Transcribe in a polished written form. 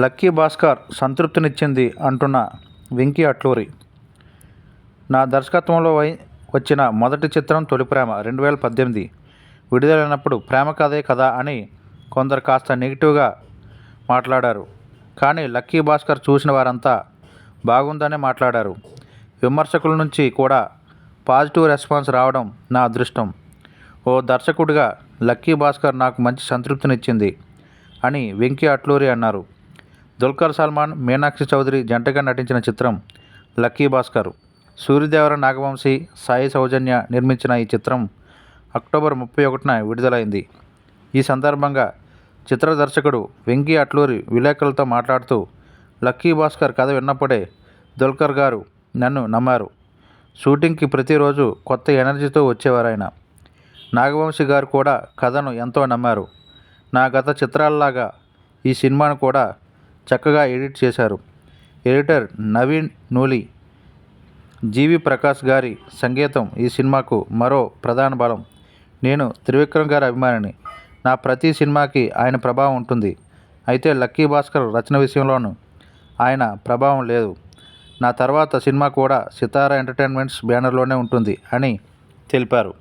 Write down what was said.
Lucky Bhaskar సంతృప్తినిచ్చింది అంటున్న వెంకీ అట్లూరి. నా దర్శకత్వంలో వచ్చిన మొదటి చిత్రం తొలిప్రేమ 2018 విడుదలైనప్పుడు ప్రేమ కథే కదా అని కొందరు కాస్త నెగిటివ్గా మాట్లాడారు. కానీ లక్కీ భాస్కర్ చూసిన వారంతా బాగుందనే మాట్లాడారు. విమర్శకుల నుంచి కూడా పాజిటివ్ రెస్పాన్స్ రావడం నా అదృష్టం. ఓ దర్శకుడిగా లక్కీ భాస్కర్ నాకు మంచి సంతృప్తినిచ్చింది అని వెంకీ అట్లూరి అన్నారు. దుల్కర్ సల్మాన్, మీనాక్షి చౌదరి జంటగా నటించిన చిత్రం లక్కీ భాస్కర్. సూర్యదేవర, నాగవంశీ, సాయి సౌజన్య నిర్మించిన ఈ చిత్రం అక్టోబర్ 31న విడుదలైంది. ఈ సందర్భంగా చిత్ర దర్శకుడు వెంకీ అట్లూరి విలేకరులతో మాట్లాడుతూ, లక్కీ భాస్కర్ కథ విన్నప్పుడే దుల్కర్ గారు నన్ను నమ్మారు. షూటింగ్కి ప్రతిరోజు కొత్త ఎనర్జీతో వచ్చేవారాయన. నాగవంశీ గారు కూడా కథను ఎంతో నమ్మారు. నా గత చిత్రాల్లాగా ఈ సినిమాను కూడా చక్కగా ఎడిట్ చేశారు. ఎడిటర్ నవీన్ నూలి, జీవి ప్రకాష్ గారి సంగీతం ఈ సినిమాకు మరో ప్రధాన బలం. నేను త్రివిక్రమ్ గారి అభిమానిని. నా ప్రతి సినిమాకి ఆయన ప్రభావం ఉంటుంది. అయితే లక్కీ భాస్కర్ రచన విషయంలోనూ ఆయన ప్రభావం లేదు. నా తర్వాత సినిమా కూడా సితారా ఎంటర్టైన్మెంట్స్ బ్యానర్లోనే ఉంటుంది అని తెలిపారు.